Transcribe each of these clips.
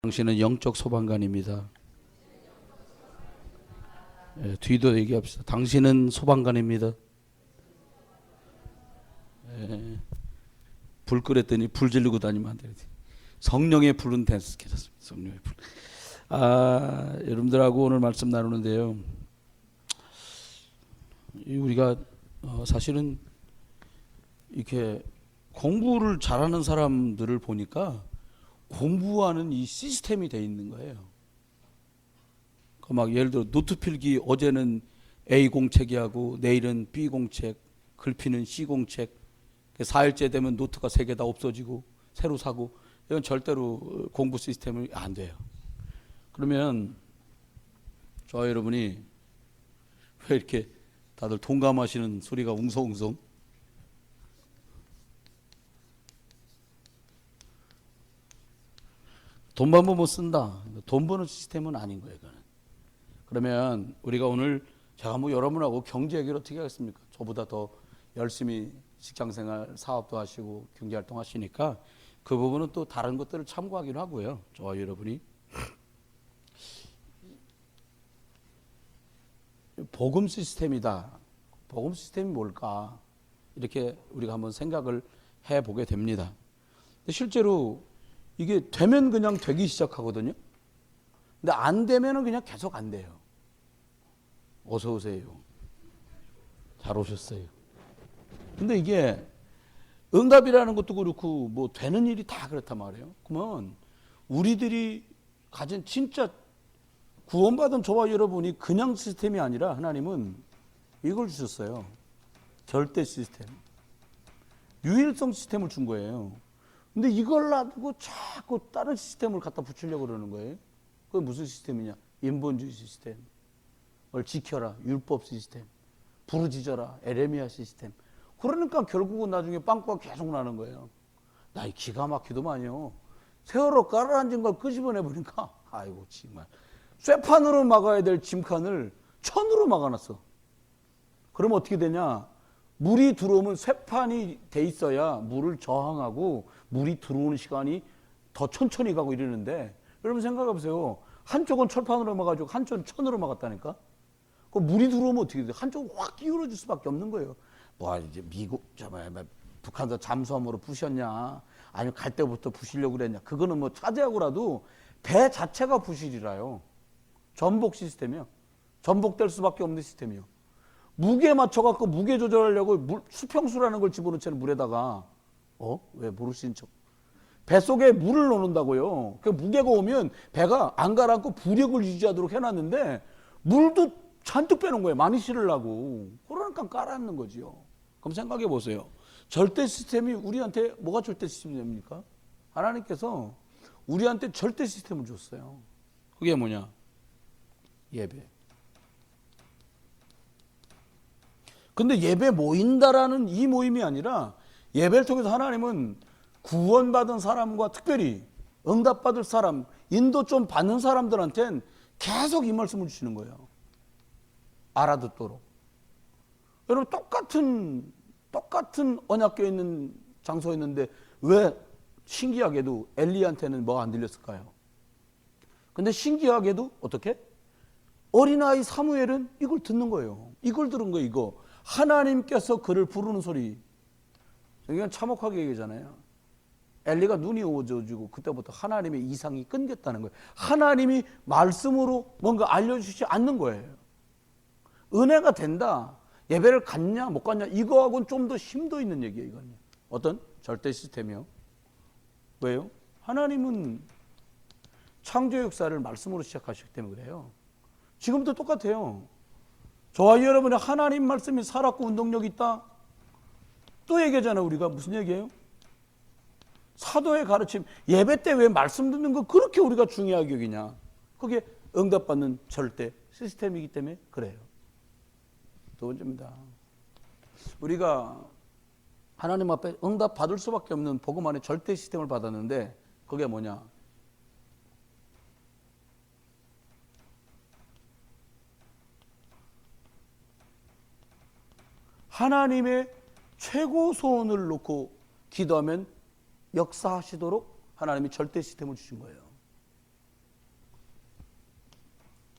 당신은 영적 소방관입니다. 뒤도 얘기합시다. 당신은 소방관입니다. 불 끄랬더니 불 지르고 다니면 안 되지. 성령의 불은 계셨습니다. 성령의 불. 여러분들하고 오늘 말씀 나누는데요. 우리가 사실은 이렇게 공부를 잘하는 사람들을 보니까 공부하는 이 시스템이 돼 있는 거예요. 막 예를 들어 노트 필기, 어제는 A 공책이 하고 내일은 B 공책, 글피는 C 공책. 4일째 되면 노트가 3개 다 없어지고 새로 사고. 이건 절대로 공부 시스템이 안 돼요. 그러면 저 여러분이 왜 이렇게 다들 동감하시는 소리가 웅성웅성? 돈만 벌면 쓴다. 돈 버는 시스템은 아닌 거예요. 그거는. 그러면 우리가 오늘 제가 뭐 여러분하고 경제 얘기를 어떻게 하겠습니까? 저보다 더 열심히 직장생활 사업도 하시고 경제활동 하시니까 그 부분은 또 다른 것들을 참고하기로 하고요. 저와 여러분이 복음 시스템이다. 복음 시스템이 뭘까? 이렇게 우리가 한번 생각을 해보게 됩니다. 근데 실제로 이게 되면 그냥 되기 시작하거든요. 근데 안 되면은 그냥 계속 안 돼요. 어서 오세요. 잘 오셨어요. 근데 이게 응답이라는 것도 그렇고 뭐 되는 일이 다 그렇단 말이에요. 그러면 우리들이 가진 진짜 구원받은 저와 여러분이 그냥 시스템이 아니라 하나님은 이걸 주셨어요. 절대 시스템. 유일성 시스템을 준 거예요. 근데 이걸 놔두고 자꾸 다른 시스템을 갖다 붙이려고 그러는 거예요. 그게 무슨 시스템이냐? 인본주의 시스템. 뭘 지켜라. 율법 시스템. 부르짖어라. 에레미야 시스템. 그러니까 결국은 나중에 빵꾸가 계속 나는 거예요. 나 이 기가 막히더만요. 세월호 깔아앉은 걸 끄집어내 보니까 아이고 정말 쇠판으로 막아야 될 짐칸을 천으로 막아놨어. 그럼 어떻게 되냐? 물이 들어오면 쇠판이 돼 있어야 물을 저항하고 물이 들어오는 시간이 더 천천히 가고 이러는데 여러분 생각해 보세요. 한쪽은 철판으로 막아주고 한쪽은 천으로 막았다니까. 그 물이 들어오면 어떻게 돼? 한쪽은 확 기울어질 수밖에 없는 거예요. 뭐 이제 미국 북한도 잠수함으로 부셨냐? 아니면 갈 때부터 부시려고 그랬냐? 그거는 뭐 차지하고라도 배 자체가 부실이라요. 전복 시스템이요. 전복될 수밖에 없는 시스템이요. 무게 맞춰갖고 무게 조절하려고 수평수라는 걸 집어넣자는 물에다가 왜 모르시는 척? 뱃속에 물을 넣는다고요. 그 무게가 오면 배가 안 가라앉고 부력을 유지하도록 해놨는데 물도 잔뜩 빼놓은 거예요. 많이 실으려고. 그러니까 깔아앉는 거지요. 그럼 생각해 보세요. 절대 시스템이 우리한테 뭐가 절대 시스템입니까? 하나님께서 우리한테 절대 시스템을 줬어요. 그게 뭐냐? 예배. 근데 예배 모인다라는 이 모임이 아니라 예배를 통해서 하나님은 구원받은 사람과 특별히 응답받을 사람, 인도 좀 받는 사람들한테는 계속 이 말씀을 주시는 거예요. 알아듣도록. 여러분 똑같은 언약궤 있는 장소에 있는데 왜 신기하게도 엘리한테는 뭐가 안 들렸을까요? 근데 신기하게도 어떻게? 어린아이 사무엘은 이걸 듣는 거예요. 이걸 들은 거예요. 이거. 하나님께서 그를 부르는 소리. 이건 참혹하게 얘기잖아요. 엘리가 눈이 어두워지고 그때부터 하나님의 이상이 끊겼다는 거예요. 하나님이 말씀으로 뭔가 알려주시지 않는 거예요. 은혜가 된다. 예배를 갔냐 못 갔냐 이거하고는 좀 더 힘도 있는 얘기예요. 이건 어떤 절대 시스템이요. 왜요? 하나님은 창조 역사를 말씀으로 시작하셨기 때문에 그래요. 지금도 똑같아요. 저와 여러분의 하나님 말씀이 살았고 운동력이 있다. 또 얘기하잖아요. 우리가 무슨 얘기예요? 사도의 가르침. 예배 때 왜 말씀 듣는 거 그렇게 우리가 중요하게 여기냐. 그게 응답받는 절대 시스템이기 때문에 그래요. 두 번째입니다. 우리가 하나님 앞에 응답 받을 수밖에 없는 복음 안에 절대 시스템을 받았는데 그게 뭐냐? 하나님의 최고 소원을 놓고 기도하면 역사하시도록 하나님이 절대 시스템을 주신 거예요.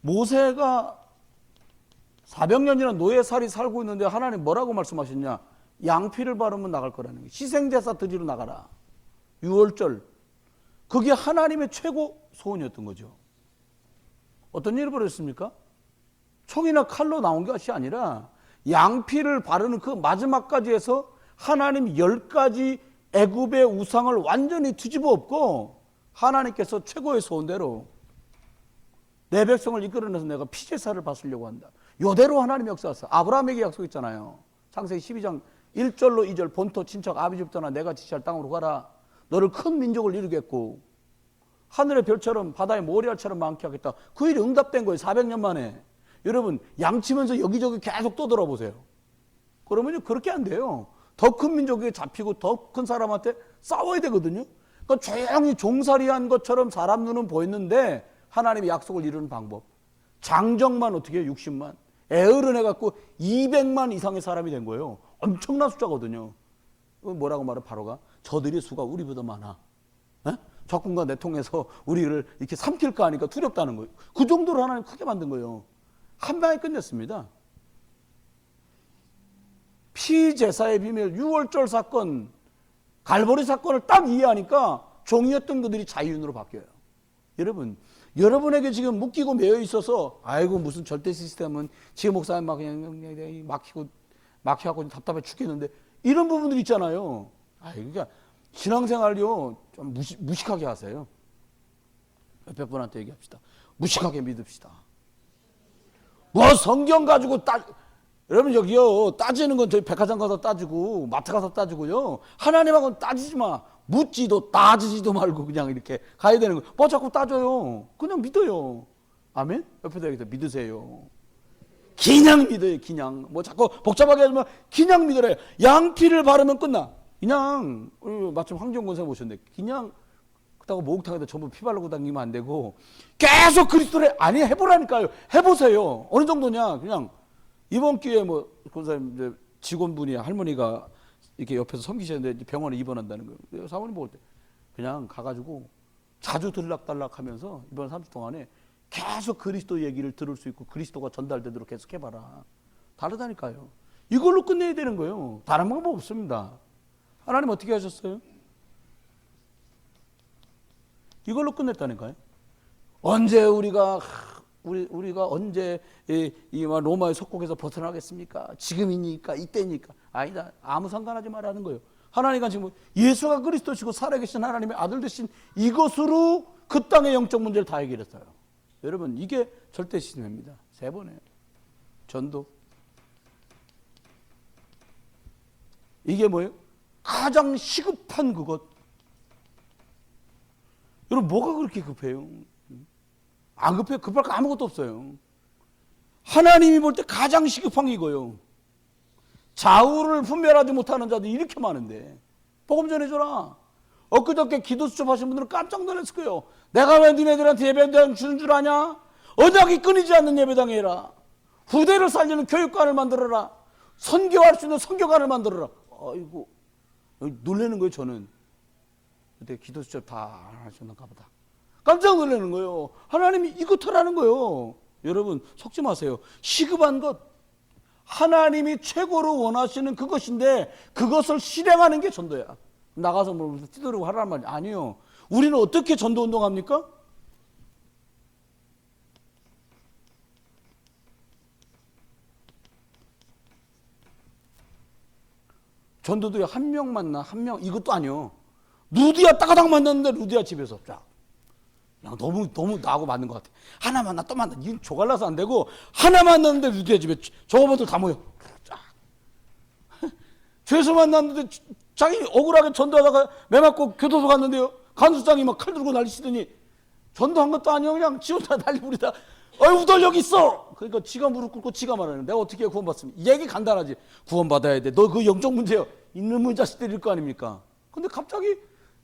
모세가 400년이나 노예살이 살고 있는데 하나님 뭐라고 말씀하셨냐? 양피를 바르면 나갈 거라는 거예요. 희생제사 드리러 나가라. 6월절. 그게 하나님의 최고 소원이었던 거죠. 어떤 일이 벌어졌습니까? 총이나 칼로 나온 것이 아니라 양피를 바르는 그 마지막까지 해서 하나님 10가지 애굽의 우상을 완전히 뒤집어 엎고 하나님께서 최고의 소원대로 내 백성을 이끌어내서 내가 피제사를 받으려고 한다. 이대로 하나님 역사했어. 아브라함에게 약속했잖아요. 창세기 12장 1절로 2절 본토 친척 아비집부터나 내가 지시할 땅으로 가라. 너를 큰 민족을 이루겠고 하늘의 별처럼 바다의 모래알처럼 많게 하겠다. 그 일이 응답된 거예요. 400년 만에. 여러분 양치면서 여기저기 계속 떠돌아보세요. 그러면요 그렇게 안 돼요. 더 큰 민족에게 잡히고 더 큰 사람한테 싸워야 되거든요. 그러니까 조용히 종살이한 것처럼 사람 눈은 보였는데 하나님의 약속을 이루는 방법. 장정만 어떻게 해요? 60만. 애어른 해갖고 200만 이상의 사람이 된 거예요. 엄청난 숫자거든요. 뭐라고 말해 바로가? 저들의 수가 우리보다 많아. 에? 적군과 내통해서 우리를 이렇게 삼킬까 하니까 두렵다는 거예요. 그 정도로 하나님 크게 만든 거예요. 한 방에 끝냈습니다. 피제사의 비밀, 6월절 사건, 갈보리 사건을 딱 이해하니까 종이었던 그들이 자유인으로 바뀌어요. 여러분, 여러분에게 지금 묶이고 매여 있어서 아이고 무슨 절대 시스템은 지금 목사님 막 그냥 막혀갖고 답답해 죽겠는데 이런 부분들이 있잖아요. 그러니까 신앙생활요 좀 무식하게 하세요. 옆에 분한테 얘기합시다. 무식하게 믿읍시다. 뭐 성경 가지고 여러분 여기요 따지는 건 저희 백화점 가서 따지고 마트 가서 따지고요. 하나님하고는 따지지 마. 묻지도 따지지도 말고 그냥 이렇게 가야 되는 거예요. 뭐 자꾸 따져요. 그냥 믿어요. 아멘? 옆에다 얘기해서 믿으세요. 그냥 믿어요. 그냥 뭐 자꾸 복잡하게 하지 마. 그냥 믿으래요. 양피를 바르면 끝나. 그냥 마침 황정권 선생 오셨는데 그냥 그렇다고 목욕탕에다 전부 피 바르고 다니면 안 되고 계속 그리스도를 아니 해보라니까요. 해보세요. 어느 정도냐. 그냥 이번 기회에 뭐 권사님 직원분이 할머니가 이렇게 옆에서 섬기셨는데 병원에 입원한다는 거예요. 사모님 볼 때 그냥 가가지고 자주 들락달락 하면서 이번 3주 동안에 계속 그리스도 얘기를 들을 수 있고 그리스도가 전달되도록 계속 해봐라. 다르다니까요. 이걸로 끝내야 되는 거예요. 다른 방법 없습니다. 하나님 어떻게 하셨어요? 이걸로 끝냈다니까요. 언제 우리가 언제 이 로마의 속국에서 벗어나겠습니까? 지금이니까 이때니까 아니다. 아무 상관하지 말라는 거예요. 하나님과 지금 예수가 그리스도시고 살아계신 하나님의 아들 되신 이것으로 그 땅의 영적 문제를 다 해결했어요. 여러분 이게 절대 시스템입니다. 세 번이에요. 전도. 이게 뭐예요? 가장 시급한 그것. 여러분 뭐가 그렇게 급해요? 안 급해요. 급할 거 아무것도 없어요. 하나님이 볼 때 가장 시급한 게 이거예요. 좌우를 분별하지 못하는 자들이 이렇게 많은데 복음 전해줘라. 엊그저께 기도 수첩하신 분들은 깜짝 놀랐을 거예요. 내가 왜 니네들한테 예배당 주는 줄 아냐? 언약이 끊이지 않는 예배당에 해라. 후대를 살리는 교육관을 만들어라. 선교할 수 있는 선교관을 만들어라. 아이고 놀라는 거예요. 저는 그때 기도 수첩 다 하셨는가 보다. 깜짝 놀라는 거예요. 하나님이 이것 하라는 거예요. 여러분 속지 마세요. 시급한 것 하나님이 최고로 원하시는 그것인데 그것을 실행하는 게 전도야. 나가서 뭐 뛰도록 하라는 말이 아니에요. 우리는 어떻게 전도 운동합니까? 전도들이 한 명 만나 한 명 이것도 아니요. 루디아 따가닥 만났는데 루디아 집에서 쫙 그냥 너무 나하고 맞는 것 같아. 하나 만나 또 만나. 이건 조갈라서 안 되고 하나 만났는데 루디아 집에 저거분들 다 모여. 쫙. 죄수 만났는데 자기 억울하게 전도하다가 매 맞고 교도소 갔는데요. 간수장이 막 칼 들고 난리치더니 전도한 것도 아니야. 그냥 지 혼자 난리 부리다. 우덜 여기 있어. 그러니까 지가 무릎 꿇고 지가 말하는 내가 어떻게 구원받습니까? 얘기 간단하지. 구원받아야 돼. 너 그 영적 문제요. 이놈의 자식들일 거 아닙니까? 근데 갑자기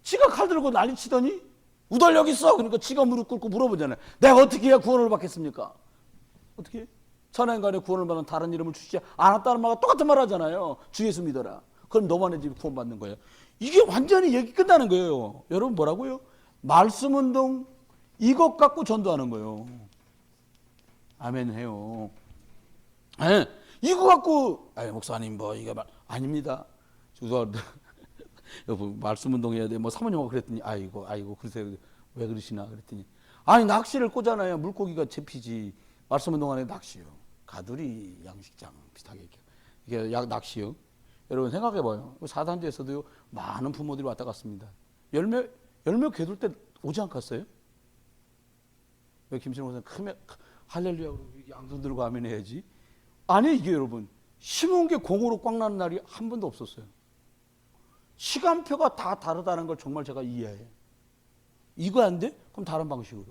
지가 칼 들고 난리치더니 우덜 여기 있어. 그러니까 지가 무릎 꿇고 물어보잖아요. 내가 어떻게 해야 구원을 받겠습니까? 어떻게 해? 천하인간의 구원을 받는 다른 이름을 주시지 않았다는 말과 똑같은 말 하잖아요. 주 예수 믿어라. 그럼 너만의 집이 구원받는 거예요. 이게 완전히 얘기 끝나는 거예요. 여러분 뭐라고요? 말씀 운동 이것 갖고 전도하는 거예요. 아멘 해요. 예, 이거 갖고 목사님 뭐 이게 아닙니다. 누가 여보 말씀 운동해야 돼. 뭐 사모님하고 그랬더니 아이고 그러세요. 왜 그러시나 그랬더니 아니 낚시를 꽂잖아요. 물고기가 잡히지. 말씀 운동 안에 낚시요. 가두리 양식장 비슷하게 이게 낚시요. 여러분 생각해봐요. 사단지에서도 많은 부모들이 왔다 갔습니다. 열매 개둘 때 오지 않겠어요? 왜 김신호 목사님 크면 할렐루야 양손 들고 아멘 해야지. 아니 이게 여러분 심은 게 공으로 꽉 나는 날이 한 번도 없었어요. 시간표가 다 다르다는 걸 정말 제가 이해해요. 이거 안 돼? 그럼 다른 방식으로.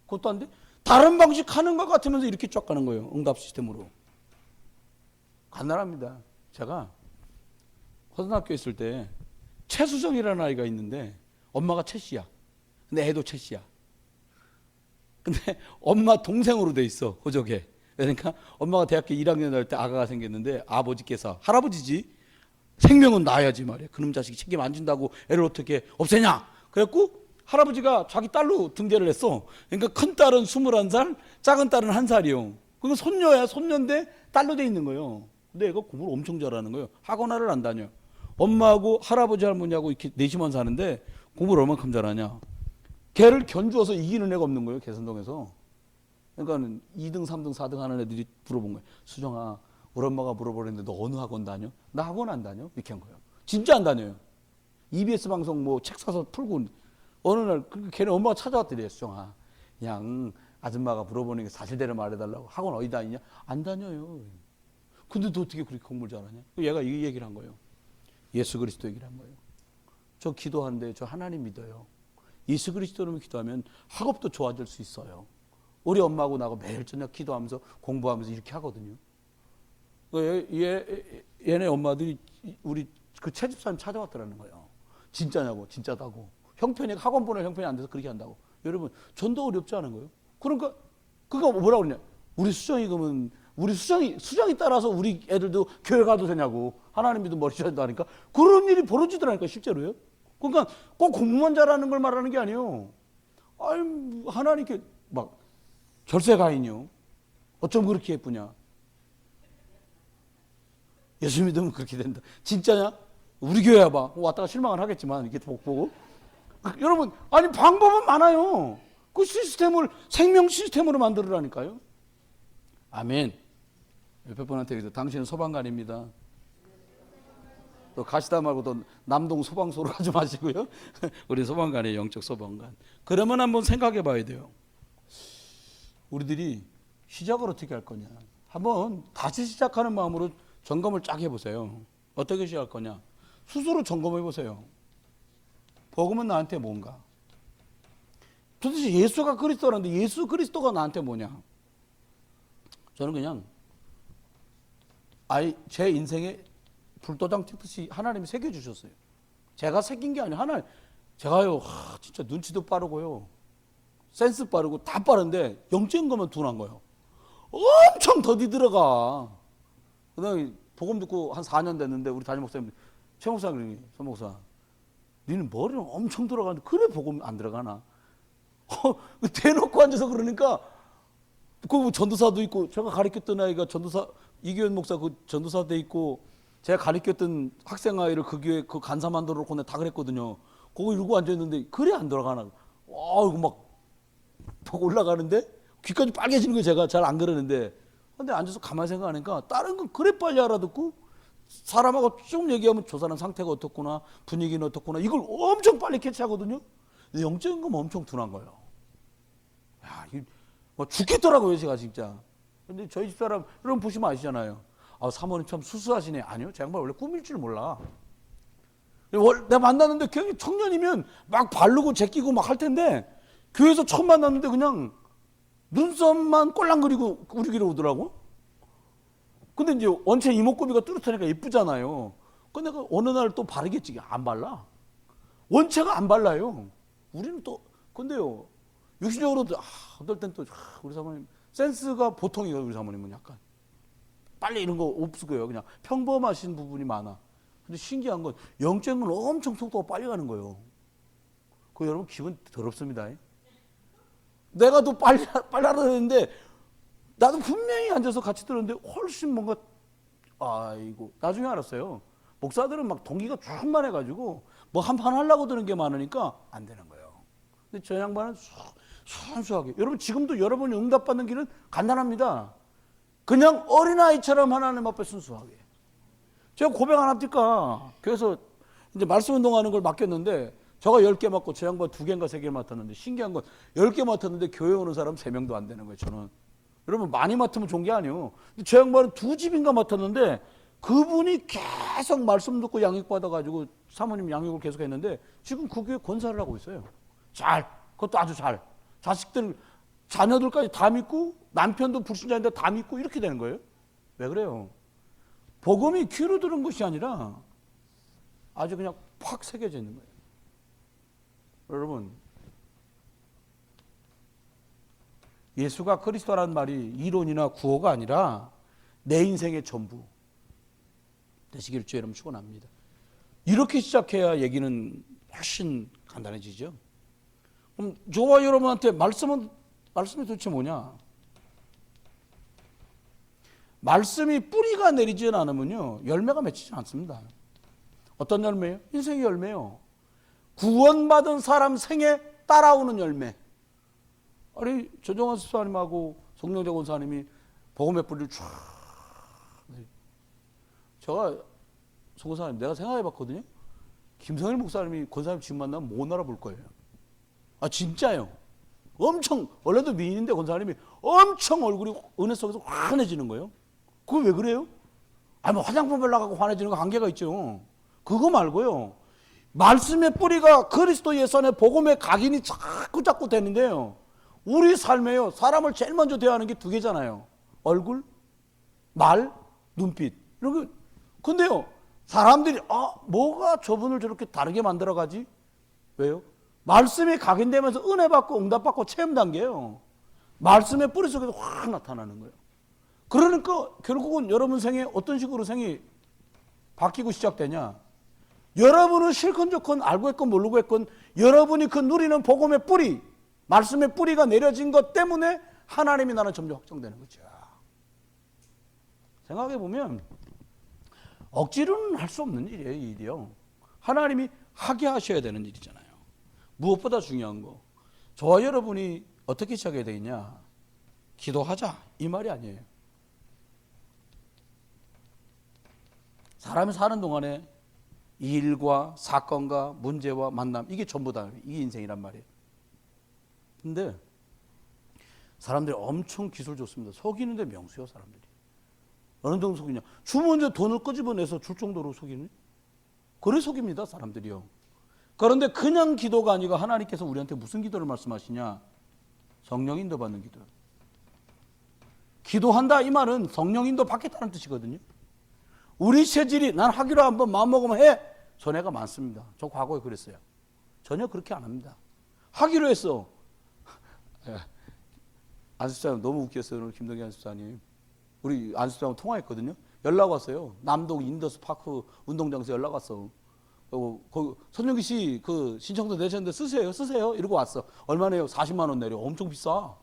그것도 안 돼? 다른 방식 하는 것 같으면서 이렇게 쫙 가는 거예요. 응답 시스템으로. 간단합니다. 제가 고등학교 있을 때 최수정이라는 아이가 있는데 엄마가 최씨야. 근데 애도 최씨야. 근데 엄마 동생으로 돼 있어. 호적에. 그러니까 엄마가 대학교 1학년 될 때 아가가 생겼는데 아버지께서 할아버지지 생명은 놔야지 말이야. 그놈 자식이 책임 안 진다고 애를 어떻게 없애냐. 그래갖고 할아버지가 자기 딸로 등재를 했어. 그러니까 큰 딸은 21살, 작은 딸은 1살이요. 그건 손녀야. 손녀인데 딸로 돼 있는 거예요. 근데 애가 공부를 엄청 잘하는 거예요. 학원을 안 다녀. 엄마하고 할아버지 할머니하고 이렇게 넷이만 사는데 공부를 얼만큼 잘하냐. 걔를 견주어서 이기는 애가 없는 거예요. 개선동에서. 그러니까 2등, 3등, 4등 하는 애들이 물어본 거예요. 수정아, 우리 엄마가 물어보는데 너 어느 학원 다녀? 나 학원 안 다녀? 이렇게 한 거예요. 진짜 안 다녀요. EBS 방송 뭐 책 사서 풀고 어느 날 걔네 엄마가 찾아왔더래. 수정아, 그냥 아줌마가 물어보는 게 사실대로 말해달라고. 학원 어디 다니냐? 안 다녀요. 근데 너 어떻게 그렇게 공부를 잘하냐? 얘가 이 얘기를 한 거예요. 예수 그리스도 얘기를 한 거예요. 저 기도하는데 저 하나님 믿어요. 예수 그리스도로 기도하면 학업도 좋아질 수 있어요. 우리 엄마하고 나하고 매일 저녁 기도하면서 공부하면서 이렇게 하거든요. 얘네 엄마들이 우리 그 채집사님 찾아왔더라는 거예요. 진짜냐고. 진짜다고. 형편이 학원 보낼 형편이 안 돼서 그렇게 한다고. 여러분 전도 어렵지 않은 거예요. 그러니까 그거 뭐라고 그러냐. 우리 수정이 그러면 우리 수정이 따라서 우리 애들도 교회 가도 되냐고. 하나님 믿음 머리 쳐야 된다니까. 그런 일이 벌어지더라니까 실제로요. 그러니까 꼭 공부만 잘하는 걸 말하는 게 아니에요. 아니 하나님께 막 절세가인이요. 어쩜 그렇게 예쁘냐. 예수 믿으면 그렇게 된다. 진짜냐? 우리 교회 와봐. 왔다가 실망을 하겠지만 이렇게 보고. 여러분 아니 방법은 많아요. 그 시스템을 생명 시스템으로 만들으라니까요. 아멘. 옆에 분한테 얘기해서 당신은 소방관입니다. 또 가시다 말고 또 남동 소방서로 하지 마시고요. 우리 소방관이에요. 영적 소방관. 그러면 한번 생각해 봐야 돼요. 우리들이 시작을 어떻게 할 거냐. 한번 다시 시작하는 마음으로 점검을 쫙 해보세요. 어떻게 시작할 거냐. 스스로 점검해 보세요. 복음은 나한테 뭔가. 도대체 예수가 그리스도라는데 예수 그리스도가 나한테 뭐냐. 저는 그냥 제 인생에 불도장 찍듯이 하나님이 새겨주셨어요. 제가 새긴 게 아니에요. 제가요 진짜 눈치도 빠르고요. 센스 빠르고 다 빠른데 영적인 것만 둔한 거예요. 엄청 더디 들어가. 그다음에 복음 듣고 한 4년 됐는데 우리 담임 목사님 최 목사님이 서 목사 니는 머리는 엄청 들어가는데 그래 복음 안 들어가나. 대놓고 앉아서 그러니까 그 전도사도 있고 제가 가르쳤던 아이가 전도사 이규현 목사 그 전도사 돼 있고 제가 가르쳤던 학생 아이를 그 교회 그 간사 만들어 놓고 내가 다 그랬거든요. 그거 읽고 앉아 있는데 그래 안 들어가나. 이거 막 올라가는데 귀까지 빨개지는 거 제가 잘 안 그러는데 근데 앉아서 가만히 생각하니까 다른 건 그래 빨리 알아듣고 사람하고 쭉 얘기하면 저 사람 상태가 어떻구나 분위기는 어떻구나 이걸 엄청 빨리 캐치하거든요. 근데 영적인 건 엄청 둔한 거예요. 야, 이거 뭐 죽겠더라고요 제가 진짜. 근데 저희 집사람 여러분 보시면 아시잖아요. 사모님 참 수수하시네. 아니요, 제 양반 원래 꾸밀 줄 몰라. 내가 만났는데 그냥 청년이면 막 바르고 제끼고 막 할 텐데 교회에서 처음 만났는데 그냥 눈썹만 꼴랑거리고 우리 길에 오더라고. 근데 이제 원체 이목구비가 뚜렷하니까 예쁘잖아요. 근데 어느 날 또 바르겠지. 안 발라. 원체가 안 발라요. 우리는 또 근데요. 육신적으로 어떨 땐 또 우리 사모님 센스가 보통이에요. 우리 사모님은 약간 빨리 이런 거 없을 거예요. 그냥 평범하신 부분이 많아. 근데 신기한 건 영적인 건 엄청 속도가 빨리 가는 거예요. 그 여러분 기분 더럽습니다. 내가 더 빨리 하려 했는데 나도 분명히 앉아서 같이 들었는데 훨씬 뭔가 아이고 나중에 알았어요. 목사들은 막 동기가 충만해가지고 뭐 한 판 하려고 드는 게 많으니까 안 되는 거예요. 근데 저 양반은 순수하게 여러분 지금도 여러분이 응답받는 길은 간단합니다. 그냥 어린아이처럼 하나님 앞에 순수하게. 제가 고백 안 합니까? 그래서 이제 말씀 운동하는 걸 맡겼는데 저가 10개 맡고 저 양반 2개인가 3개 맡았는데 신기한 건 10개 맡았는데 교회 오는 사람 3명도 안 되는 거예요. 저는. 여러분 많이 맡으면 좋은 게 아니에요. 저 양반은 2집인가 맡았는데 그분이 계속 말씀 듣고 양육 받아가지고 사모님 양육을 계속 했는데 지금 그 교회 권사를 하고 있어요. 그것도 아주 잘. 자식들, 자녀들까지 다 믿고 남편도 불신자인데 다 믿고 이렇게 되는 거예요. 왜 그래요? 복음이 귀로 들은 것이 아니라 아주 그냥 팍 새겨져 있는 거예요. 여러분, 예수가 그리스도라는 말이 이론이나 구호가 아니라 내 인생의 전부 되시기를 주의 이름 축원합니다. 이렇게 시작해야 얘기는 훨씬 간단해지죠. 그럼 저와 여러분한테 말씀이 도대체 뭐냐? 말씀이 뿌리가 내리지 않으면요 열매가 맺히지 않습니다. 어떤 열매요? 인생의 열매요. 구원받은 사람 생에 따라오는 열매. 아니 조정환 집사님하고 송영재 권사님이 복음의 뿌리를 쫙. 제가 송 권사님 내가 생각해봤거든요. 김성일 목사님이 권사님 지금 만나면 못 알아볼 거예요. 아 진짜요. 엄청 원래도 미인인데 권사님이 엄청 얼굴이 은혜 속에서 환해지는 거예요. 그거 왜 그래요? 아니 뭐 화장품 발라가고 환해지는 거 한계가 있죠. 그거 말고요. 말씀의 뿌리가 그리스도 예수 안에 복음의 각인이 자꾸 되는데요. 우리 삶에요. 사람을 제일 먼저 대하는 게 2개잖아요. 얼굴, 말, 눈빛. 이런 거. 근데요. 사람들이 뭐가 저분을 저렇게 다르게 만들어가지? 왜요? 말씀이 각인되면서 은혜 받고 응답 받고 체험 단계예요. 말씀의 뿌리 속에서 확 나타나는 거예요. 그러니까 결국은 여러분 생에 어떤 식으로 생이 바뀌고 시작되냐? 여러분은 실컷 좋건 알고 있건 모르고 있건 여러분이 그 누리는 복음의 뿌리, 말씀의 뿌리가 내려진 것 때문에 하나님이 나는 점점 확정되는 거죠. 생각해 보면 억지로는 할 수 없는 일이에요, 이 일이요. 하나님이 하게 하셔야 되는 일이잖아요. 무엇보다 중요한 거, 저와 여러분이 어떻게 시작해야 되겠냐? 기도하자 이 말이 아니에요. 사람이 사는 동안에 이 일과 사건과 문제와 만남 이게 전부 다 이게 인생이란 말이에요. 근데 사람들이 엄청 기술 좋습니다. 속이는데 명수요 사람들이. 어느 정도 속이냐? 주면 이제 돈을 끄집어내서 줄 정도로 속이는. 그래 속입니다 사람들이요. 그런데 그냥 기도가 아니고 하나님께서 우리한테 무슨 기도를 말씀하시냐? 성령 인도 받는 기도. 기도한다 이 말은 성령 인도 받겠다는 뜻이거든요. 우리 체질이 난 하기로 한번 마음먹으면 해. 전해가 많습니다. 저 과거에 그랬어요. 전혀 그렇게 안 합니다. 하기로 했어. 안수사님 너무 웃겼어요. 오늘 김동기 안수사님. 우리 안수사님 통화했거든요. 연락 왔어요. 남동 인더스 파크 운동장에서 연락 왔어. 거기 손영기 씨 그 신청도 내셨는데 쓰세요. 이러고 왔어. 얼마네요? 40만 원 내려. 엄청 비싸.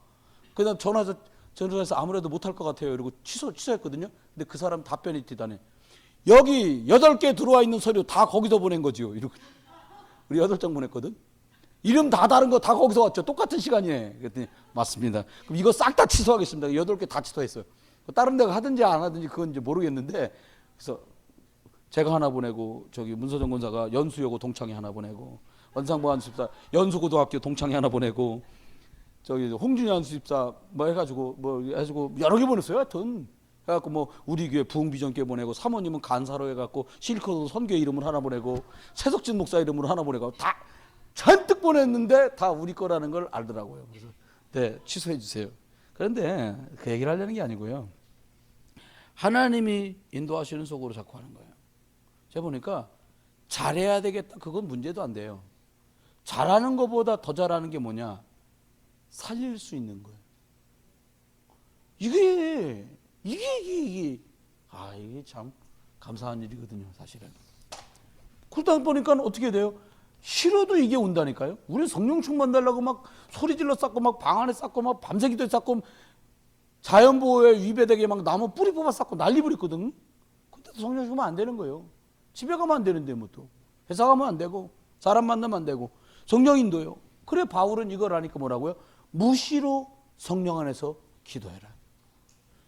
그다음 전화해서 아무래도 못할 것 같아요. 이러고 취소했거든요. 근데 그 사람 답변이 뒤다네. 여기 8개 들어와 있는 서류 다 거기서 보낸 거지요. 이러고. 우리 8장 보냈거든. 이름 다 다른 거 다 거기서 왔죠. 똑같은 시간이에요. 그랬더니 맞습니다. 그럼 이거 싹 다 취소하겠습니다. 8개 다 취소했어요. 다른 데가 하든지 안 하든지 그건 이제 모르겠는데 그래서 제가 하나 보내고 저기 문서정 권사가 연수여고 동창회 하나 보내고 원상보 안수집사 연수고등학교 동창회 하나 보내고 저기 홍준희 안수집사 뭐 해가지고 여러 개 보냈어요. 하여튼 해갖고 뭐 우리 교회 부흥비전교회 보내고 사모님은 간사로 해갖고 실컷 선교회 이름을 하나 보내고 최석진 목사 이름으로 하나 보내고 다 잔뜩 보냈는데 다 우리 거라는 걸 알더라고요. 그래서 네 취소해 주세요. 그런데 그 얘기를 하려는 게 아니고요. 하나님이 인도하시는 속으로 자꾸 하는 거예요. 제가 보니까 잘해야 되겠다. 그건 문제도 안 돼요. 잘하는 것보다 더 잘하는 게 뭐냐? 살릴 수 있는 거예요. 이게 참 감사한 일이거든요, 사실은. 그러다 보니까 어떻게 돼요? 싫어도 이게 온다니까요. 우리 성령 충만 달라고 막 소리 질러 쌓고 막 방 안에 쌓고 막 밤새 기도에 쌓고 자연보호에 위배되게 막 나무 뿌리 뽑아 쌓고 난리 부렸거든. 근데도 성령 주면 안 되는 거예요. 집에 가면 안 되는데 뭐 또. 회사 가면 안 되고 사람 만나면 안 되고 성령 인도요. 그래 바울은 이걸 하니까 뭐라고요? 무시로 성령 안에서 기도해라.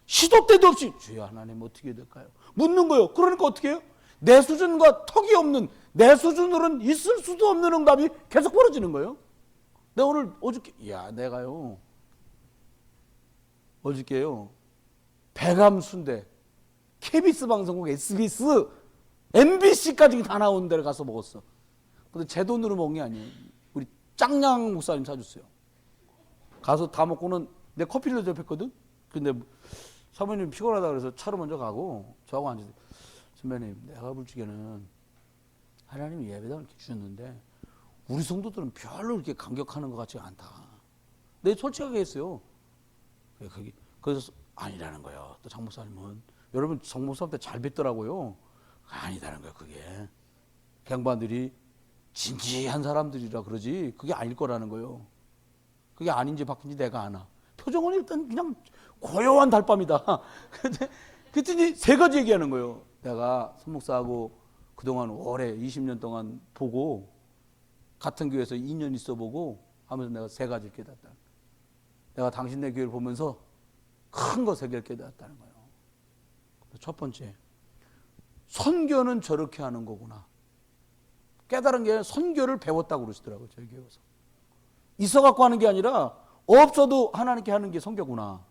시도 때도 없이 주여 하나님 어떻게 될까요? 묻는 거예요. 그러니까 어떻게 해요? 내 수준과 턱이 없는, 내 수준으로는 있을 수도 없는 응답이 계속 벌어지는 거예요. 내가 오늘 어저께 내가요 어저께요 배감순대 KBS 방송국 SBS MBC까지 다 나오는 데를 가서 먹었어. 근데 제 돈으로 먹은 게 아니에요. 우리 짱냥 목사님 사줬어요. 가서 다 먹고는 내 커피를 대접했거든. 근데 사모님 피곤하다 그래서 차로 먼저 가고 저하고 앉아서 선배님 내가 볼 적에는 하나님이 예배당을 이렇게 주셨는데 우리 성도들은 별로 이렇게 감격하는 것 같지가 않다. 내 솔직하게 했어요. 그래서 아니라는 거예요. 또 장 목사님은 여러분 장 목사님한테 잘 뵙더라고요. 아니다는 거예요. 그게 그 양반들이 진지한 사람들이라 그러지 그게 아닐 거라는 거예요. 그게 아닌지 바뀐지 내가 아나. 표정은 일단 그냥 고요한 달밤이다. 그랬더니 세 가지 얘기하는 거예요. 내가 손 목사하고 그동안 오래 20년 동안 보고 같은 교회에서 2년 있어 보고 하면서 내가 세 가지를 깨닫다. 내가 당신네 교회를 보면서 큰 거 세 개를 깨닫다는 거예요. 첫 번째, 선교는 저렇게 하는 거구나. 깨달은 게 선교를 배웠다고 그러시더라고요. 저희 교회에서. 있어갖고 하는 게 아니라 없어도 하나님께 하는 게 선교구나.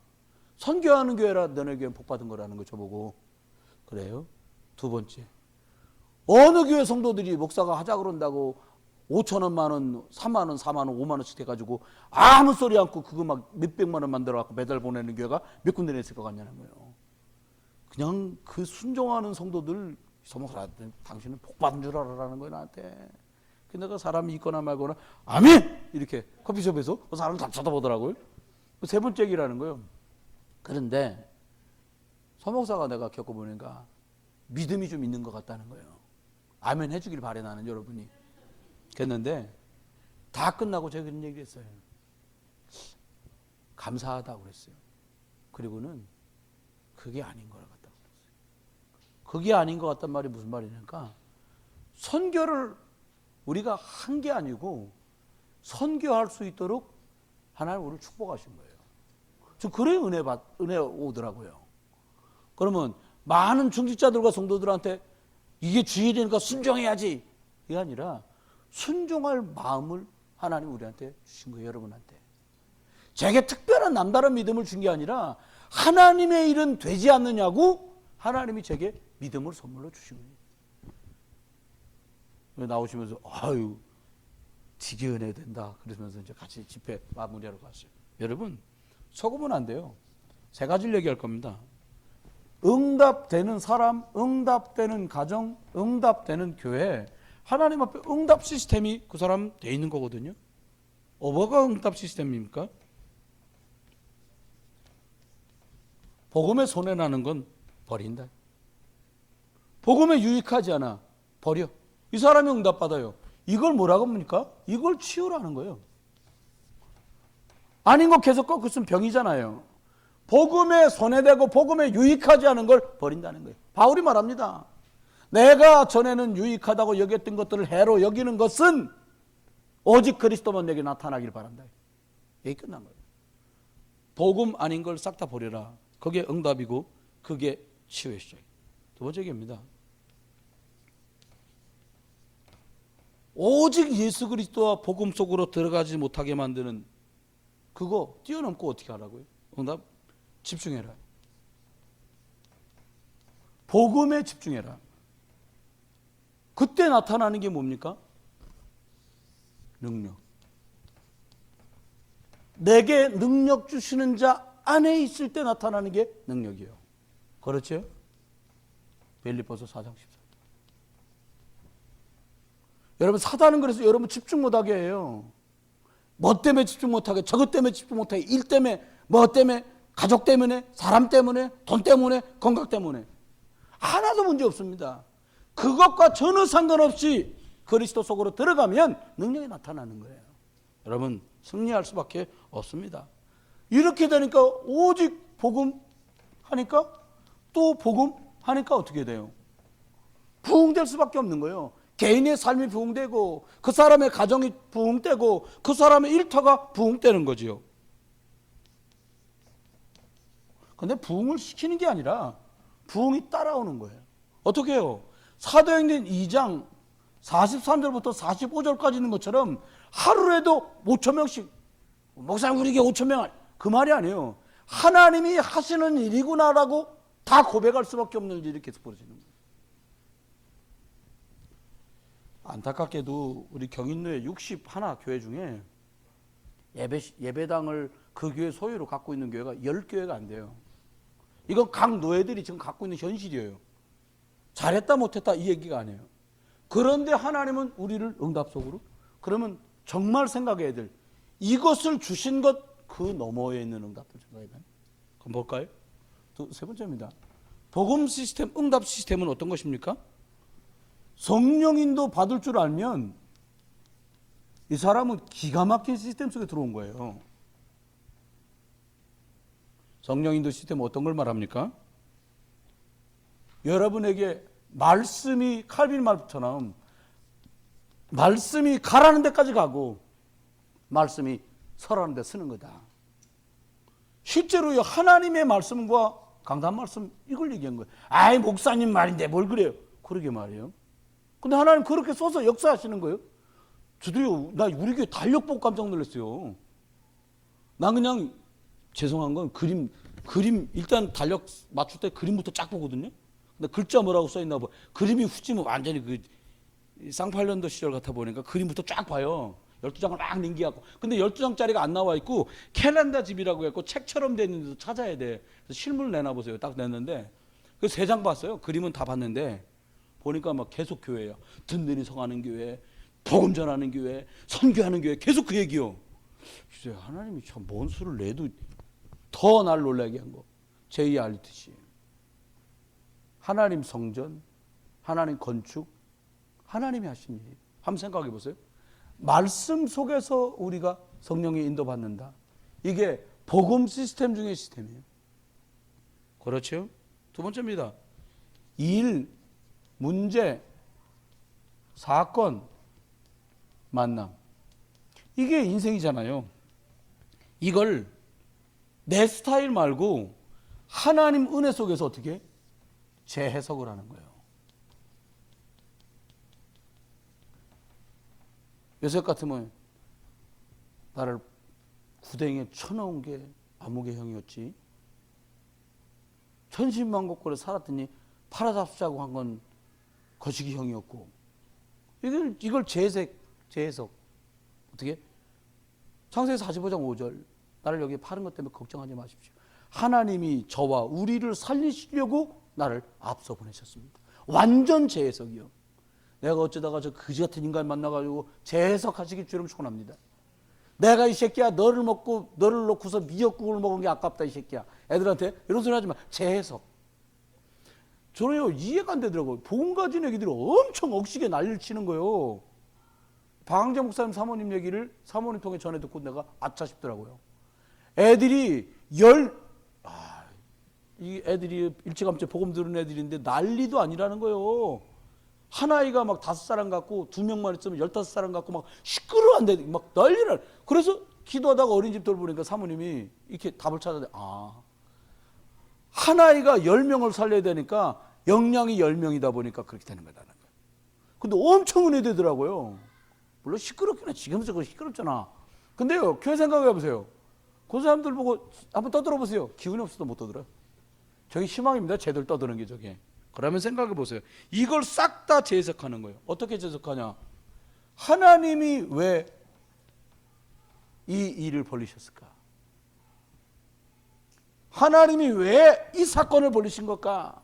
선교하는 교회라 너네 교회는 복받은 거라는 거 저보고. 그래요? 두 번째, 어느 교회 성도들이 목사가 하자 그런다고 5천원, 만원, 3만원, 4만원, 5만원씩 돼가지고 아무 소리 않고 그거 막 몇백만원 만들어갖고 매달 보내는 교회가 몇 군데 있을 것 같냐는 거예요. 그냥 그 순종하는 성도들, 성목사 당신은 복받은 줄 알아라는 거예요 나한테. 그 내가 사람이 있거나 말거나 아멘! 이렇게 커피숍에서 그 사람을 다 쳐다보더라고요. 세 번째 얘기라는 거예요. 그런데 서목사가 내가 겪어보니까 믿음이 좀 있는 것 같다는 거예요. 아멘 해주길 바래 나는 여러분이. 그랬는데 다 끝나고 제가 그런 얘기를 했어요. 감사하다고 그랬어요. 그리고는 그게 아닌 것 같다고 그랬어요. 그게 아닌 것 같단 말이 무슨 말이냐니까 선교를 우리가 한 게 아니고 선교할 수 있도록 하나님 우리를 축복하신 거예요. 저 그래 은혜 오더라고요. 그러면 많은 중직자들과 성도들한테 이게 주일이니까 순종해야지 이게 아니라 순종할 마음을 하나님 우리한테 주신 거예요. 여러분한테. 제게 특별한 남다른 믿음을 준 게 아니라 하나님의 일은 되지 않느냐고 하나님이 제게 믿음을 선물로 주신 거예요. 나오시면서 아유 되게 은혜 된다 그러면서 이제 같이 집회 마무리하러 갔어요. 여러분 속으면 안 돼요. 세 가지를 얘기할 겁니다. 응답되는 사람, 응답되는 가정, 응답되는 교회, 하나님 앞에 응답 시스템이 그 사람 돼 있는 거거든요. 뭐가 응답 시스템입니까? 복음에 손해나는 건 버린다. 복음에 유익하지 않아 버려. 이 사람이 응답받아요. 이걸 뭐라고 합니까? 이걸 치우라는 거예요. 아닌 거 계속 꺾고 있으면 병이잖아요. 복음에 손해되고 복음에 유익하지 않은 걸 버린다는 거예요. 바울이 말합니다. 내가 전에는 유익하다고 여겼던 것들을 해로 여기는 것은 오직 그리스도만 내게 나타나길 바란다. 여기 끝난 거예요. 복음 아닌 걸 싹 다 버려라. 그게 응답이고 그게 치유의 시작이에요. 두 번째 얘기입니다. 오직 예수 그리스도와 복음 속으로 들어가지 못하게 만드는 그거 뛰어넘고 어떻게 하라고요? 응답 집중해라. 복음에 집중해라. 그때 나타나는 게 뭡니까? 능력. 내게 능력 주시는 자 안에 있을 때 나타나는 게 능력이에요. 그렇죠? 빌립보서 4장 14절. 여러분 사단은 그래서 여러분 집중 못하게 해요. 뭐 때문에 집중 못하게, 저것 때문에 집중 못하게, 일 때문에, 뭐 때문에, 가족 때문에, 사람 때문에, 돈 때문에, 건강 때문에. 하나도 문제 없습니다. 그것과 전혀 상관없이 그리스도 속으로 들어가면 능력이 나타나는 거예요. 여러분 승리할 수밖에 없습니다. 이렇게 되니까 오직 복음 하니까 또 복음 하니까 어떻게 돼요? 부흥될 수밖에 없는 거예요. 개인의 삶이 부흥되고 그 사람의 가정이 부흥되고 그 사람의 일터가 부흥되는 거지요. 근데 부흥을 시키는 게 아니라 부흥이 따라오는 거예요. 어떻게 해요? 사도행전 2장 43절부터 45절까지 있는 것처럼 하루에도 5천 명씩, 목사님 우리에게 5천 명, 그 말이 아니에요. 하나님이 하시는 일이구나라고 다 고백할 수밖에 없는 일이 계속 벌어지는 거예요. 안타깝게도 우리 경인로의 61 교회 중에 예배당을 그 교회 소유로 갖고 있는 교회가 10교회가 안 돼요. 이건 각 노예들이 지금 갖고 있는 현실이에요. 잘했다 못했다 이 얘기가 아니에요. 그런데 하나님은 우리를 응답속으로, 그러면 정말 생각해야 될, 이것을 주신 것 그 너머에 있는 응답을 생각해야 돼요. 그럼 뭘까요? 세 번째입니다. 복음 시스템, 응답 시스템은 어떤 것입니까? 성령인도 받을 줄 알면 이 사람은 기가 막힌 시스템 속에 들어온 거예요. 성령인도 시스템은 어떤 걸 말합니까? 여러분에게 말씀이 칼빈 말처럼 말씀이 가라는 데까지 가고 말씀이 서라는 데 쓰는 거다. 실제로 하나님의 말씀과 강단 말씀 이걸 얘기한 거예요. 아이 목사님 말인데 뭘 그래요? 그러게 말이에요. 근데 하나님 그렇게 써서 역사하시는 거예요. 저도요, 나 우리 교회 달력 보고 깜짝 놀랐어요. 난 그냥 죄송한 건 그림 일단 달력 맞출 때 그림부터 쫙 보거든요. 근데 글자 뭐라고 써있나 봐. 그림이 후지면 완전히 그 쌍팔년도 시절 같아 보니까 그림부터 쫙 봐요. 12장을 막 넘기갖고. 근데 12장짜리가 안 나와 있고 캘린더 집이라고 해갖고 책처럼 돼 있는 데서 찾아야 돼. 그래서 실물 내놔보세요. 딱 냈는데 그 3장 봤어요. 그림은 다 봤는데 보니까 막 계속 교회야. 든든히 성하는 교회, 복음 전하는 교회, 선교하는 교회, 계속 그 얘기요. 진짜 하나님이 참 뭔 수를 내도 더 날 놀라게 한 거. JRTC. 하나님 성전, 하나님 건축, 하나님이 하신 일. 한번 생각해 보세요. 말씀 속에서 우리가 성령의 인도받는다. 이게 복음 시스템 중의 시스템이에요. 그렇죠? 두 번째입니다. 일, 문제, 사건, 만남. 이게 인생이잖아요. 이걸 내 스타일 말고 하나님 은혜 속에서 어떻게 재해석을 하는 거예요. 요셉 같으면 나를 구덩이에 쳐넣은 게 아무개 형이었지. 천신만고꼴에 살았더니 팔아잡자고 한 건 거시기 형이었고. 이걸 재해석. 어떻게? 창세기 45장 5절. 나를 여기 파는 것 때문에 걱정하지 마십시오. 하나님이 저와 우리를 살리시려고 나를 앞서 보내셨습니다. 완전 재해석이요. 내가 어쩌다가 저 그지 같은 인간 만나가지고 재해석하시길 주름 축원합니다. 내가 이 새끼야 너를 놓고서 미역국을 먹은 게 아깝다 이 새끼야. 애들한테 이런 소리 하지 마. 재해석. 저는요 이해가 안 되더라고요. 복음 가진 애기들이 엄청 억지게 난리를 치는 거예요. 박항재 목사님 사모님 얘기를 사모님 통해 전해 듣고 내가 아차 싶더라고요. 애들이 이 애들이 일찌감치 복음 들은 애들인데 난리도 아니라는 거예요. 한 아이가 막 5사람 갖고 2명만 있으면 15사람 갖고 막 시끄러워한데 막 난리를. 그래서 기도하다가 어린이집 돌보니까 사모님이 이렇게 답을 찾아내. 한 아이가 10명을 살려야 되니까 역량이 10명이다 보니까 그렇게 되는 거다는 거예요. 근데 엄청 은혜되더라고요. 물론 시끄럽긴 해. 지금 저거 시끄럽잖아. 근데요, 교회 생각해 보세요. 그 사람들 보고 한번 떠들어 보세요. 기운이 없어도 못 떠들어요. 저게 희망입니다. 쟤들 떠드는 게 저게. 그러면 생각해 보세요. 이걸 싹 다 재해석하는 거예요. 어떻게 재해석하냐? 하나님이 왜 이 일을 벌리셨을까? 하나님이 왜 이 사건을 벌리신 걸까?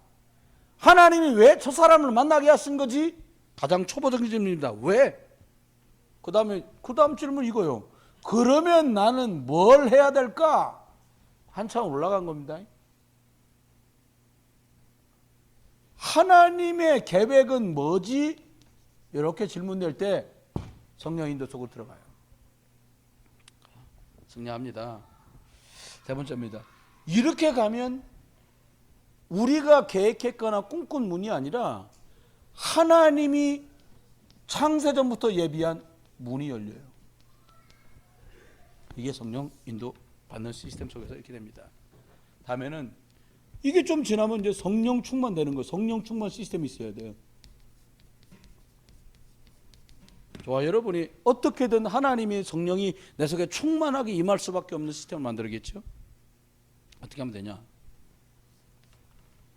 하나님이 왜 저 사람을 만나게 하신 거지? 가장 초보적인 질문입니다. 왜? 그 다음 질문 이거요. 그러면 나는 뭘 해야 될까? 한참 올라간 겁니다. 하나님의 계획은 뭐지? 이렇게 질문 낼 때 성령 인도 속으로 들어가요. 승리합니다. 세 번째입니다. 이렇게 가면 우리가 계획했거나 꿈꾼 문이 아니라 하나님이 창세전부터 예비한 문이 열려요. 이게 성령 인도 받는 시스템 속에서 이렇게 됩니다. 다음에는 이게 좀 지나면 이제 성령 충만되는 거예요. 성령 충만 시스템이 있어야 돼요. 좋아, 여러분이 어떻게든 하나님의 성령이 내 속에 충만하게 임할 수밖에 없는 시스템을 만들겠죠? 어떻게 하면 되냐?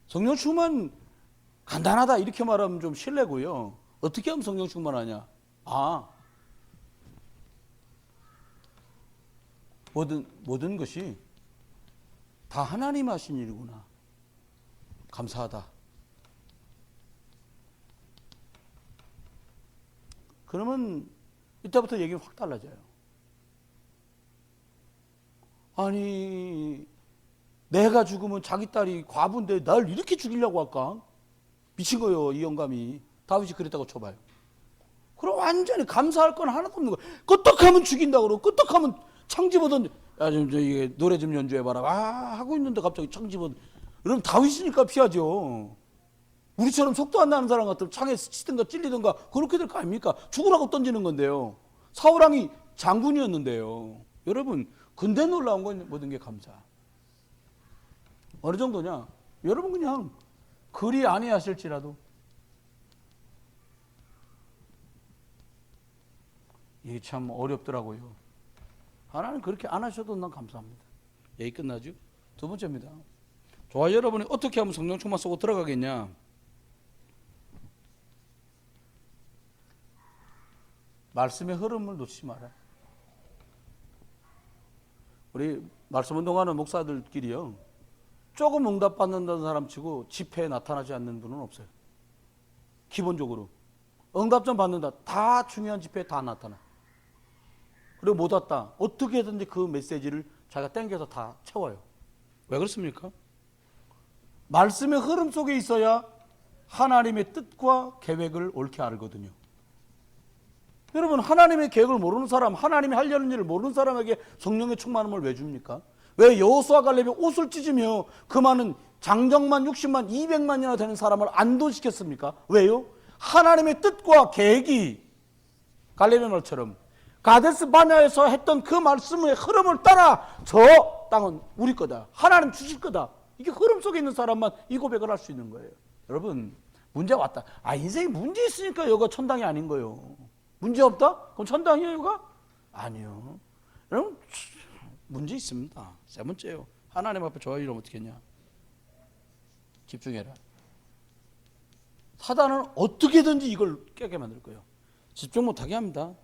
성령 충만 간단하다 이렇게 말하면 좀 실례고요. 어떻게 하면 성령 충만하냐? 모든 것이 다 하나님 하신 일이구나. 감사하다. 그러면 이때부터 얘기는 확 달라져요. 아니, 내가 죽으면 자기 딸이 과부인데 날 이렇게 죽이려고 할까? 미친 거예요, 이 영감이. 다윗이 그랬다고 쳐봐요. 그럼 완전히 감사할 건 하나도 없는 거예요. 끄떡하면 죽인다 그러고 끄떡하면 창 집어던 이게 노래 좀 연주해봐라. 하고 있는데 갑자기 창 집어. 여러분 다윗이니까 피하죠. 우리처럼 속도 안 나는 사람 같으면 창에 스치든가 찔리든가 그렇게 될 거 아닙니까? 죽으라고 던지는 건데요. 사울왕이 장군이었는데요. 여러분 근데 놀라운 건 모든 게 감사. 어느 정도냐? 여러분 그냥 그리 아니하실지라도 이게 참 어렵더라고요. 하나님 그렇게 안 하셔도 난 감사합니다. 얘기 끝나죠? 두 번째입니다. 좋아, 여러분이 어떻게 하면 성령 충만 속으로 들어가겠냐? 말씀의 흐름을 놓치지 마라. 우리 말씀 운동하는 목사들끼리요, 조금 응답받는다는 사람 치고 집회에 나타나지 않는 분은 없어요. 기본적으로 응답 좀 받는다, 다 중요한 집회에 다 나타나. 그리고 못 왔다, 어떻게든지 그 메시지를 자기가 땡겨서 다 채워요. 왜 그렇습니까? 말씀의 흐름 속에 있어야 하나님의 뜻과 계획을 옳게 알거든요. 여러분 하나님의 계획을 모르는 사람, 하나님이 하려는 일을 모르는 사람에게 성령의 충만함을 왜 줍니까? 왜 여호수아 갈렙이 옷을 찢으며 그 많은 장정만 60만 200만이나 되는 사람을 안도시켰습니까? 왜요? 하나님의 뜻과 계획이 갈렙의 말처럼 가데스 바냐에서 했던 그 말씀의 흐름을 따라 저 땅은 우리 거다, 하나님 주실 거다, 이게 흐름 속에 있는 사람만 이 고백을 할 수 있는 거예요. 여러분 문제가 왔다, 인생에 문제 있으니까 여가 천당이 아닌 거예요. 문제 없다? 그럼 천당이에요 여가? 아니요. 여러분 문제 있습니다. 세 번째요, 하나님 앞에 좋아요 이러면 어떻게 했냐? 집중해라. 사단은 어떻게든지 이걸 깨게 만들 거예요. 집중 못하게 합니다.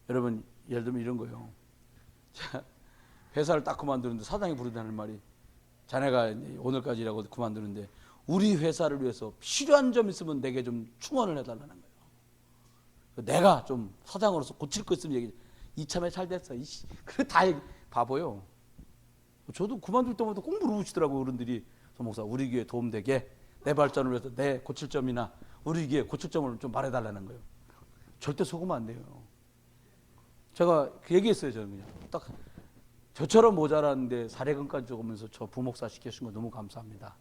여러분 예를 들면 이런 거예요. 회사를 딱 그만두는데 사장이 부르다는 말이, 자네가 오늘까지 일하고 그만두는데 우리 회사를 위해서 필요한 점 있으면 내게 좀 충원을 해달라는 거예요. 내가 좀 사장으로서 고칠 거 있으면 얘기해. 이참에 잘 됐어. 그래 다 바보요. 저도 그만둘 때마다 꼭 물어보시더라고요, 어른들이. 서 목사, 우리 교회 도움되게 내 발전을 위해서 내 고칠 점이나 우리 교회 고칠 점을 좀 말해달라는 거예요. 절대 속으면 안 돼요. 제가 그 얘기했어요. 저는 그냥 딱 저처럼 모자랐는데 사례금까지 적으면서 저 부목사 시켜주신 거 너무 감사합니다.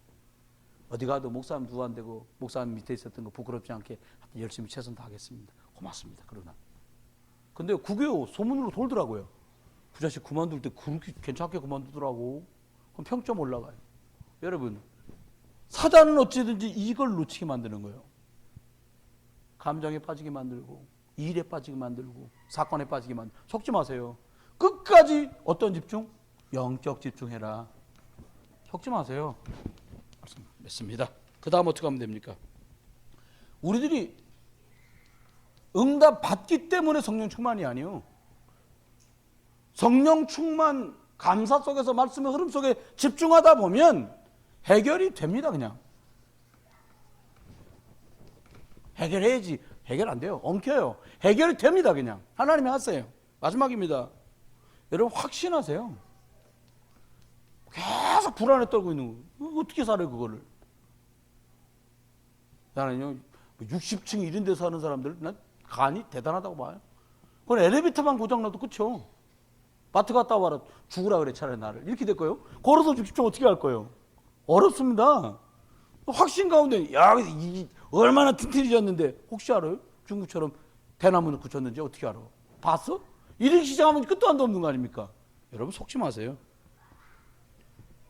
어디 가도 목사님 누구 안 되고 목사님 밑에 있었던 거 부끄럽지 않게 열심히 최선 다하겠습니다. 고맙습니다. 그러나 근데 그게 소문으로 돌더라고요. 그 자식 그만둘 때 그렇게 괜찮게 그만두더라고. 그럼 평점 올라가요. 여러분 사단은 어찌든지 이걸 놓치게 만드는 거예요. 감정에 빠지게 만들고 일에 빠지게 만들고 사건에 빠지게 만들고. 속지 마세요. 끝까지 어떤 집중? 영적 집중해라. 속지 마세요. 맺습니다. 그 다음 어떻게 하면 됩니까? 우리들이 응답 받기 때문에 성령 충만이 아니에요. 성령 충만 감사 속에서 말씀의 흐름 속에 집중하다 보면 해결이 됩니다. 그냥 해결해야지. 해결 안 돼요. 엉켜요. 해결이 됩니다. 그냥 하나님이 하세요. 마지막입니다. 여러분 확신하세요. 계속 불안에 떨고 있는 거 어떻게 살아요 그거를? 나는요 60층 이런 데 사는 사람들 난 간이 대단하다고 봐요. 그건 엘리베이터만 고장나도 끝이요. 마트 갔다 와라. 죽으라 그래 차라리 나를. 이렇게 될 거예요. 걸어서 죽십시오. 어떻게 할 거예요? 어렵습니다. 확신 가운데 야 이 얼마나 튼튼해졌는데 혹시 알아요? 중국처럼 대나무는 굳혔는지 어떻게 알아? 봤어? 이렇게 시작하면 끝도 한도 없는 거 아닙니까? 여러분 속지 마세요.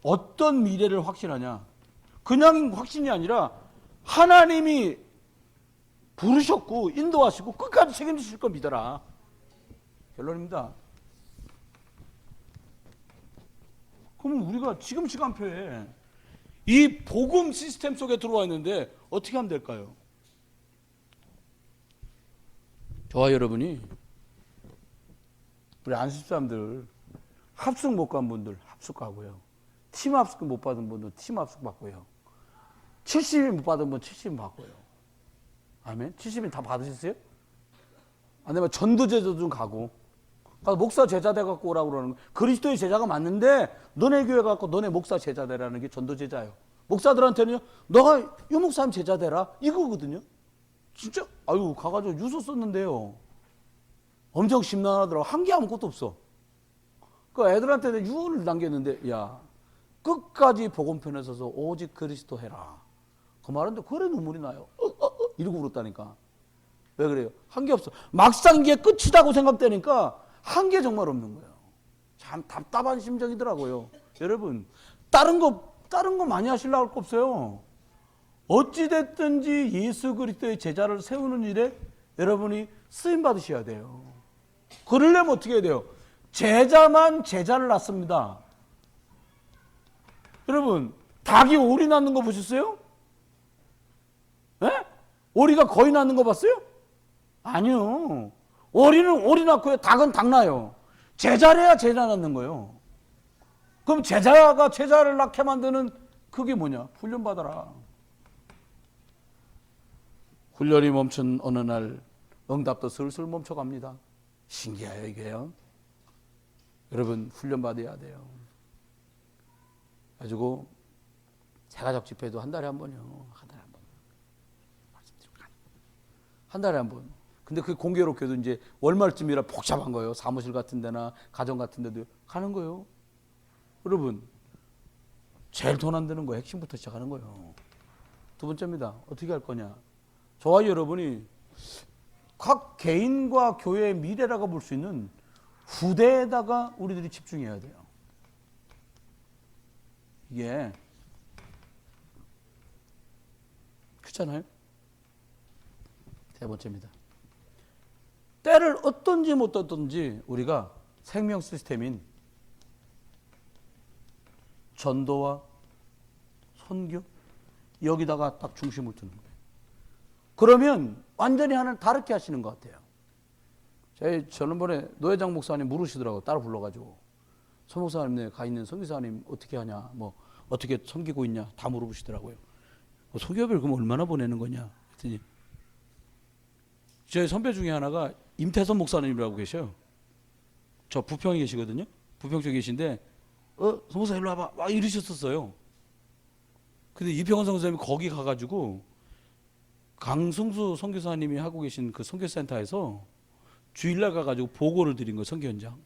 어떤 미래를 확신하냐? 그냥 확신이 아니라 하나님이 부르셨고 인도하시고 끝까지 책임지실 거 믿어라. 결론입니다. 그러면 우리가 지금 시간표에 이 복음 시스템 속에 들어와 있는데 어떻게 하면 될까요? 저와 여러분이 우리 안수 사람들 합숙 못 간 분들 합숙 가고요. 팀 합숙 못 받은 분들 팀 합숙 받고요. 70일 못 받은 분 70일 받고요. 아멘. 70일 다 받으셨어요? 안 되면 전도제도 좀 가고. 가서 목사 제자 돼 갖고 오라고 그러는 거. 그리스도의 제자가 맞는데 너네 교회 갖고 너네 목사 제자 되라는 게 전도 제자예요. 목사들한테는요. 너가 이 목사님 제자 되라 이거거든요. 진짜 아유 가가지고 유서 썼는데요. 엄청 심란하더라고. 한 게 아무것도 없어. 그 애들한테는 유언을 남겼는데 야 끝까지 복음편에 서서 오직 그리스도 해라. 그 말인데 그래 눈물이 나요. 이러고 울었다니까. 왜 그래요? 한 게 없어. 막상 이게 끝이다고 생각되니까 한 게 정말 없는 거예요. 참 답답한 심정이더라고요. 여러분 다른 거 많이 하시려고 할 거 없어요. 어찌됐든지 예수 그리스도의 제자를 세우는 일에 여러분이 쓰임 받으셔야 돼요. 그러려면 어떻게 해야 돼요? 제자만 제자를 낳습니다. 여러분 닭이 오리 낳는 거 보셨어요? 네? 오리가 거의 낳는 거 봤어요? 아니요. 오리는 오리 낳고요. 닭은 닭 낳아요. 제자래야 제자 낳는 거예요. 그럼 제자가 제자를 낳게 만드는 그게 뭐냐? 훈련 받아라. 훈련이 멈춘 어느 날 응답도 슬슬 멈춰갑니다. 신기해요 이게요. 여러분 훈련 받아야 돼요. 가지고 세가족 집회도 한 달에 한 번이요. 한 달에 한 번. 한 달에 한 번. 근데 그게 공교롭게도 이제 월말쯤이라 복잡한 거예요. 사무실 같은 데나 가정 같은 데도 가는 거예요. 여러분 제일 돈 안 드는 거 핵심부터 시작하는 거예요. 두 번째입니다. 어떻게 할 거냐. 저와 여러분이 각 개인과 교회의 미래라고 볼 수 있는 후대에다가 우리들이 집중해야 돼요. 이게 그렇잖아요. 세 번째입니다. 때를 어떤지 못 어떤지 우리가 생명 시스템인 전도와 선교 여기다가 딱 중심을 두는 거예요. 그러면 완전히 하나님 다르게 하시는 것 같아요. 지난번에 노회장 목사님 물으시더라고요. 따로 불러가지고 서 목사님 가 있는 선교사님 어떻게 하냐, 뭐 어떻게 섬기고 있냐 다 물어보시더라고요. 소교회를 그럼 얼마나 보내는 거냐 했더니 저희 선배 중에 하나가 임태선 목사님이라고 계셔요. 저 부평에 계시거든요. 부평 쪽에 계신데 서 목사 일로 와봐 막 이러셨었어요. 근데 이평원 선교사님이 거기 가가지고 강승수 선교사님이 하고 계신 그 선교센터에서 주일날 가가지고 보고를 드린 거예요. 선교 현장.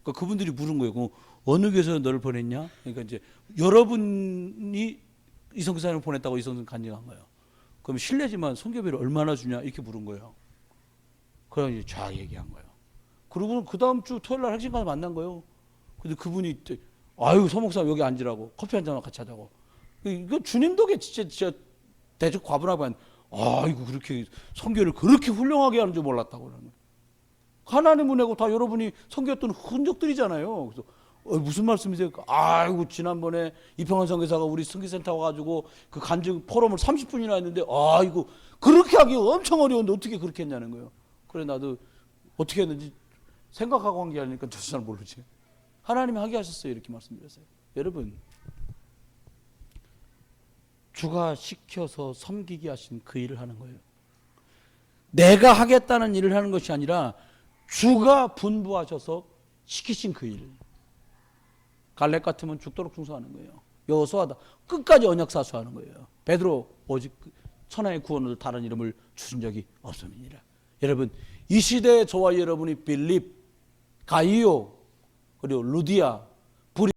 그러니까 그분들이 물은 거예요. 그럼 어느 교회에서 너를 보냈냐? 그러니까 이제 여러분이 이 선교사님을 보냈다고 이 선교사님 간증한 거예요. 그럼 실례지만 선교비를 얼마나 주냐? 이렇게 물은 거예요. 그래서 이제 쫙 얘기한 거예요. 그리고 그 다음 주 토요일 날 핵심 가서 만난 거예요. 근데 그분이 아유 서목사 여기 앉으라고 커피 한잔 같이 하자고. 이거 주님 덕에 진짜 대적 과분하고 아이고 그렇게 선교를 그렇게 훌륭하게 하는 줄 몰랐다고 그러는 거예요. 하나님 은혜고 다 여러분이 선교했던 흔적들이잖아요. 그래서 무슨 말씀이세요? 아이고 지난번에 이평원 선교사가 우리 선교센터 와가지고 그 간증 포럼을 30분이나 했는데 아이고 그렇게 하기 엄청 어려운데 어떻게 그렇게 했냐는 거예요. 그래 나도 어떻게 했는지 생각하고 한 게 아니니까 저도 잘 모르지. 하나님이 하게 하셨어요. 이렇게 말씀드렸어요. 여러분 주가 시켜서 섬기게 하신 그 일을 하는 거예요. 내가 하겠다는 일을 하는 것이 아니라 주가 분부하셔서 시키신 그 일. 갈렙 같으면 죽도록 충성하는 거예요. 여호수아다 끝까지 언약 사수하는 거예요. 베드로 오직 천하의 구원을 다른 이름을 주신 적이 없음이니라. 여러분 이 시대에 저와 여러분이 빌립, 가이오 그리고 루디아